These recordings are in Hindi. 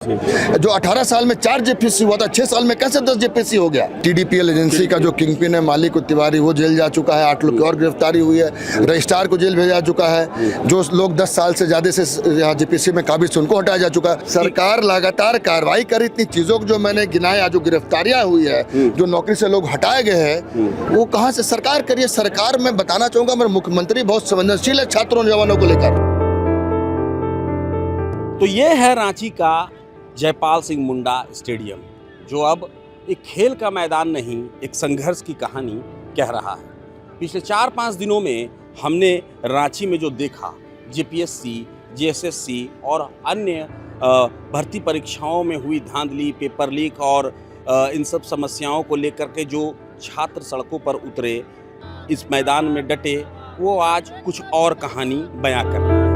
जो 18 साल में 4 जेपीसी हुआ था, 6 साल में कैसे 10 जेपीसी हो गया। टीडीपीएल एजेंसी का जो किंगपिन है मालिक तिवारी, वो जेल जा चुका है। 8 लोग की और गिरफ्तारी हुई है। रजिस्ट्रार को जेल भेजा चुका है। जो लोग 10 साल से ज्यादा से यहाँ जेपीसी में काबिज उनको हटाया जा चुका है। सरकार लगातार कार्रवाई कर इतनी चीजों को जो मैंने गिनाया, जो गिरफ्तारियां हुई है, जो नौकरी से लोग हटाए गए हैं, वो कहाँ से सरकार करिए। सरकार में बताना चाहूंगा, मेरे मुख्यमंत्री बहुत संवेदनशील है छात्रों जवानों को लेकर। तो ये है रांची का जयपाल सिंह मुंडा स्टेडियम, जो अब एक खेल का मैदान नहीं, एक संघर्ष की कहानी कह रहा है। पिछले 4-5 दिनों में हमने रांची में जो देखा, जेपीएससी, जेएसएससी और अन्य भर्ती परीक्षाओं में हुई धांधली, पेपर लीक और इन सब समस्याओं को लेकर के जो छात्र सड़कों पर उतरे, इस मैदान में डटे, वो आज कुछ और कहानी बयां कर रहे हैं।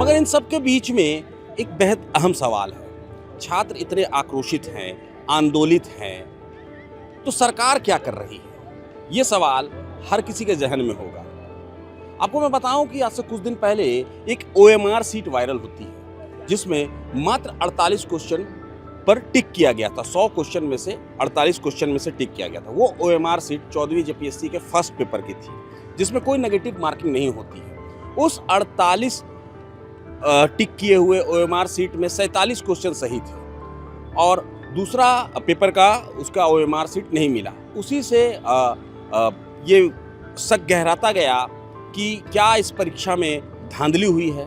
मगर इन सब के बीच में एक बेहद अहम सवाल है। छात्र इतने आक्रोशित हैं, आंदोलित हैं, तो सरकार क्या कर रही है? ये सवाल हर किसी के जहन में होगा। आपको मैं बताऊं कि आज से कुछ दिन पहले एक ओएमआर सीट वायरल होती है, जिसमें मात्र 48 क्वेश्चन पर टिक किया गया था। 100 क्वेश्चन में से 48 क्वेश्चन में से टिक किया गया था। वो ओएमआर सीट 14वीं जेपीएससी के फर्स्ट पेपर की थी, जिसमें कोई नेगेटिव मार्किंग नहीं होती है। उस 48 टिक किए हुए ओएमआर सीट में 47 क्वेश्चन सही थे और दूसरा पेपर का उसका ओएमआर सीट नहीं मिला। उसी से ये शक गहराता गया कि क्या इस परीक्षा में धांधली हुई है।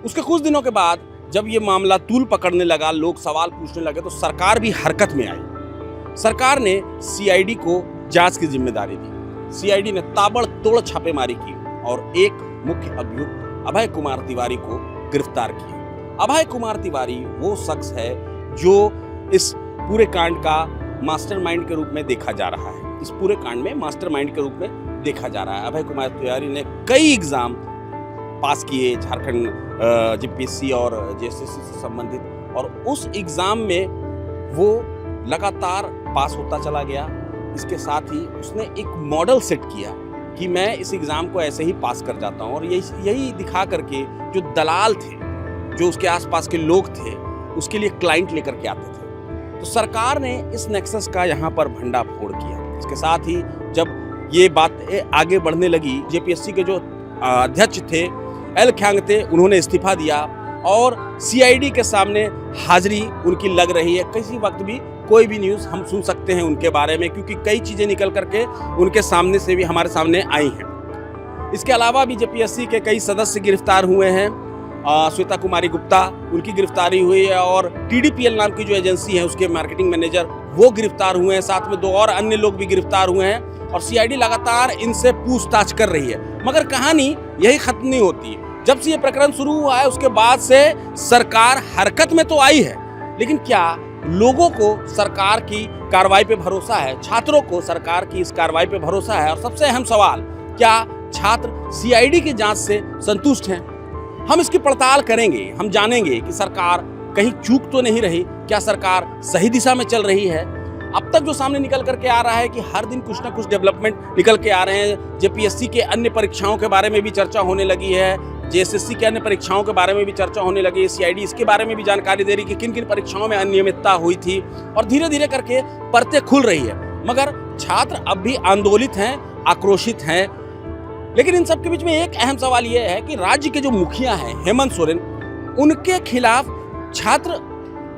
उसके कुछ दिनों के बाद जब ये मामला तूल पकड़ने लगा, लोग सवाल पूछने लगे, तो सरकार भी हरकत में आई। सरकार ने सीआईडी को जांच की जिम्मेदारी दी। सीआईडी ने ताबड़तोड़ छापेमारी की और एक मुख्य अभियुक्त अभय कुमार तिवारी को गिरफ्तार किया। अभय कुमार तिवारी वो शख्स है जो इस पूरे कांड का मास्टरमाइंड के रूप में देखा जा रहा है। इस पूरे कांड में मास्टरमाइंड के रूप में देखा जा रहा है। अभय कुमार तिवारी ने कई एग्जाम पास किए, झारखंड जेपीएससी और जेएसएससी से संबंधित, और उस एग्जाम में वो लगातार पास होता चला गया। इसके साथ ही उसने एक मॉडल सेट किया कि मैं इस एग्ज़ाम को ऐसे ही पास कर जाता हूँ, और यही दिखा करके जो दलाल थे, जो उसके आसपास के लोग थे, उसके लिए क्लाइंट लेकर के आते थे। तो सरकार ने इस नेक्सस का यहाँ पर भंडाफोड़ किया। इसके साथ ही जब ये बात आगे बढ़ने लगी, जेपीएससी के जो अध्यक्ष थे एल ख्यांगते, उन्होंने इस्तीफा दिया और सीआईडी के सामने हाजिरी उनकी लग रही है। किसी वक्त भी कोई भी न्यूज़ हम सुन सकते हैं उनके बारे में, क्योंकि कई चीज़ें निकल करके उनके सामने से भी हमारे सामने आई हैं। इसके अलावा भी जेपीएससी के कई सदस्य गिरफ्तार हुए हैं। श्वेता कुमारी गुप्ता, उनकी गिरफ्तारी हुई है, और टीडीपीएल नाम की जो एजेंसी है उसके मार्केटिंग मैनेजर वो गिरफ्तार हुए हैं। साथ में 2 और अन्य लोग भी गिरफ्तार हुए हैं और सीआईडी लगातार इनसे पूछताछ कर रही है। मगर कहानी यही खत्म नहीं होती। जब से ये प्रकरण शुरू हुआ है उसके बाद से सरकार हरकत में तो आई है, लेकिन क्या लोगों को सरकार की कार्रवाई पे भरोसा है? छात्रों को सरकार की इस कार्रवाई पे भरोसा है? और सबसे अहम सवाल, क्या छात्र सीआईडी की जांच से संतुष्ट हैं? हम इसकी पड़ताल करेंगे। हम जानेंगे कि सरकार कहीं चूक तो नहीं रही, क्या सरकार सही दिशा में चल रही है। अब तक जो सामने निकल करके आ रहा है कि हर दिन कुछ ना कुछ डेवलपमेंट निकल के आ रहे हैं। जेपीएससी के अन्य परीक्षाओं के बारे में भी चर्चा होने लगी है, जेएसएससी के अन्य परीक्षाओं के बारे में भी चर्चा होने लगी है। सीआईडी इसके बारे में भी जानकारी दे रही कि किन किन परीक्षाओं में अनियमितता हुई थी, और धीरे धीरे करके परतें खुल रही है। मगर छात्र अब भी आंदोलित हैं, आक्रोशित हैं। लेकिन इन सब के बीच में एक अहम सवाल यह है कि राज्य के जो मुखिया हैं हेमंत सोरेन, उनके खिलाफ छात्र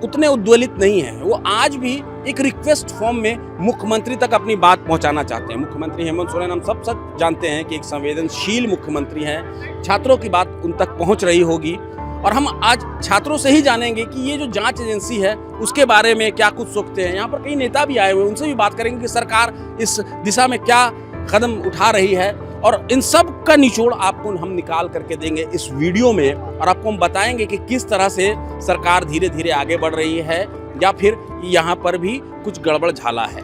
उतने उद्वेलित नहीं है। वो आज भी एक रिक्वेस्ट फॉर्म में मुख्यमंत्री तक अपनी बात पहुंचाना चाहते हैं। मुख्यमंत्री हेमंत सोरेन, हम सब जानते हैं कि एक संवेदनशील मुख्यमंत्री हैं। छात्रों की बात उन तक पहुंच रही होगी, और हम आज छात्रों से ही जानेंगे कि ये जो जांच एजेंसी है उसके बारे में क्या कुछ सोचते हैं। यहाँ पर कई नेता भी आए हुए, उनसे भी बात करेंगे कि सरकार इस दिशा में क्या कदम उठा रही है, और इन सब का निचोड़ आपको हम निकाल करके देंगे इस वीडियो में, और आपको हम बताएंगे कि किस तरह से सरकार धीरे धीरे आगे बढ़ रही है। या फिर यहाँ पर भी कुछ गड़बड़ झाला है।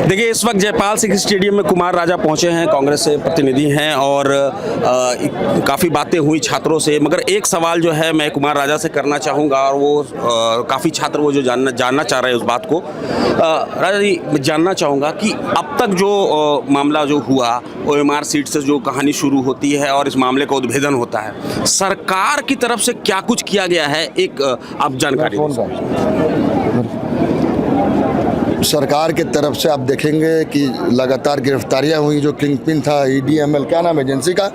देखिए, इस वक्त जयपाल सिंह स्टेडियम में कुमार राजा पहुंचे हैं, कांग्रेस से प्रतिनिधि हैं और काफ़ी बातें हुई छात्रों से, मगर एक सवाल जो है मैं कुमार राजा से करना चाहूँगा और वो काफ़ी छात्र वो जो जानना चाह रहे हैं उस बात को। राजा जी, मैं जानना चाहूँगा कि अब तक जो मामला जो हुआ OMR सीट से जो कहानी शुरू होती है और इस मामले का उद्भेदन होता है, सरकार की तरफ से क्या कुछ किया गया है, एक आप जानकारी दें। सरकार की तरफ से आप देखेंगे कि लगातार गिरफ्तारियां हुई। जो किंगपिन था EDML, क्या नाम है एजेंसी का,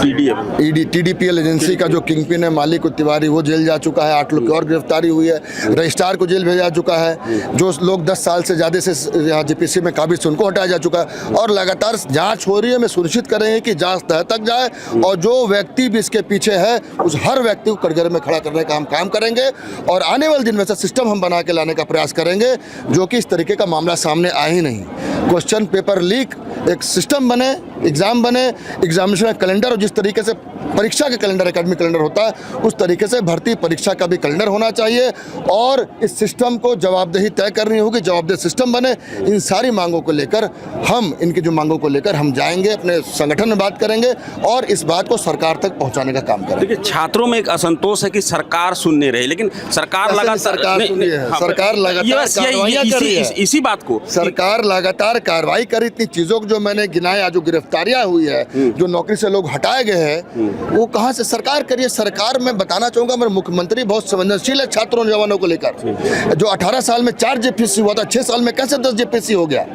TDPL एजेंसी का जो किंगपिन है मालिक तिवारी, वो जेल जा चुका है। 8 लोग की और गिरफ्तारी हुई है। रजिस्ट्रार को जेल भेजा चुका है। जो लोग 10 साल से ज़्यादा से यहाँ GPC में काबिज थे उनको हटाया जा चुका है और लगातार जांच हो रही है। मैं सुनिश्चित करेंगे कि जांच तह तक जाए और जो व्यक्ति भी इसके पीछे है उस हर व्यक्ति को कटघरे में खड़ा करने का हम काम करेंगे और आने वाले दिन में से सिस्टम हम बना के लाने का प्रयास करेंगे जो कि इस तरीके का मामला सामने आ ही नहीं। क्वेश्चन पेपर लीक, एक सिस्टम बने, एग्जाम बने, एग्जामिनेशन का कैलेंडर, और जिस तरीके से परीक्षा का कैलेंडर, एकेडमिक कैलेंडर होता है उस तरीके से भर्ती परीक्षा का भी कैलेंडर होना चाहिए और इस सिस्टम को जवाबदेही तय करनी होगी, जवाबदेह सिस्टम बने। इन सारी मांगों को लेकर हम, इनकी जो मांगों को लेकर हम जाएंगे, अपने संगठन में बात करेंगे और इस बात को सरकार तक पहुंचाने का काम करेंगे। देखिए, छात्रों में एक असंतोष है कि सरकार सुन नहीं रही, लेकिन सरकार लगातार सरकार लगातार कार्रवाइयां कर रही है। इसी बात को सरकार लगातार कार्रवाई कर, इतनी चीजों को जो मैंने गिनाया, जो गिरफ्तारियां हुई है, जो नौकरी से लोग हटाए गए हैं, वो कहां से सरकार करिए। सरकार में बताना चाहूंगा, मेरे मुख्यमंत्री बहुत संवेदनशील है छात्रों जवानों को लेकर। जो 18 साल में 4 JPSC हुआ था, 6 साल में कैसे 10 JPSC हो गया?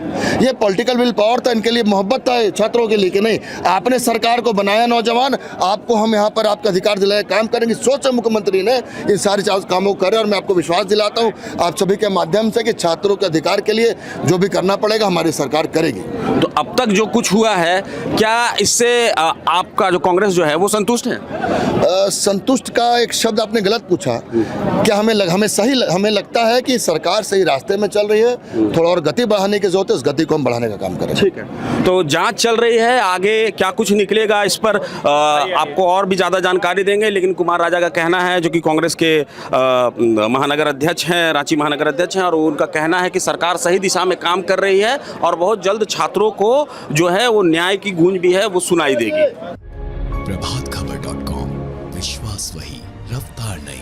ये पॉलिटिकल विल पावर था, इनके लिए मोहब्बत था छात्रों के लिए कि नहीं। आपने सरकार को बनाया नौजवान, आपको हम यहाँ पर आपका अधिकार दिलाए, काम करेंगे। सोच है मुख्यमंत्री ने इन सारे कामों को करे और मैं आपको विश्वास दिलाता हूँ आप सभी के माध्यम से कि छात्रों के अधिकार के लिए जो भी करना पड़ेगा हमारी सरकार करेगी। तो अब तक जो कुछ हुआ है, क्या इससे आपका जो कांग्रेस जो है वो संतुष्ट है? संतुष्ट का एक शब्द आपने गलत पूछा। क्या हमें लगता है कि सरकार सही रास्ते में चल रही है, थोड़ा और गति बढ़ाने की जरूरत है, उस गति को हम बढ़ाने का काम करें। ठीक है, तो जांच चल रही है, आगे क्या कुछ निकलेगा इस पर आपको और भी ज़्यादा जानकारी देंगे। लेकिन कुमार राजा का कहना है, जो कि कांग्रेस के महानगर अध्यक्ष हैं, रांची महानगर अध्यक्ष हैं, और उनका कहना है कि सरकार सही दिशा में काम कर रही है और बहुत जल्द छात्रों को जो है वो न्याय की गूंज भी है वो सुनाई देगी। प्रभातखबर.com, विश्वास वही, रफ्तार नहीं।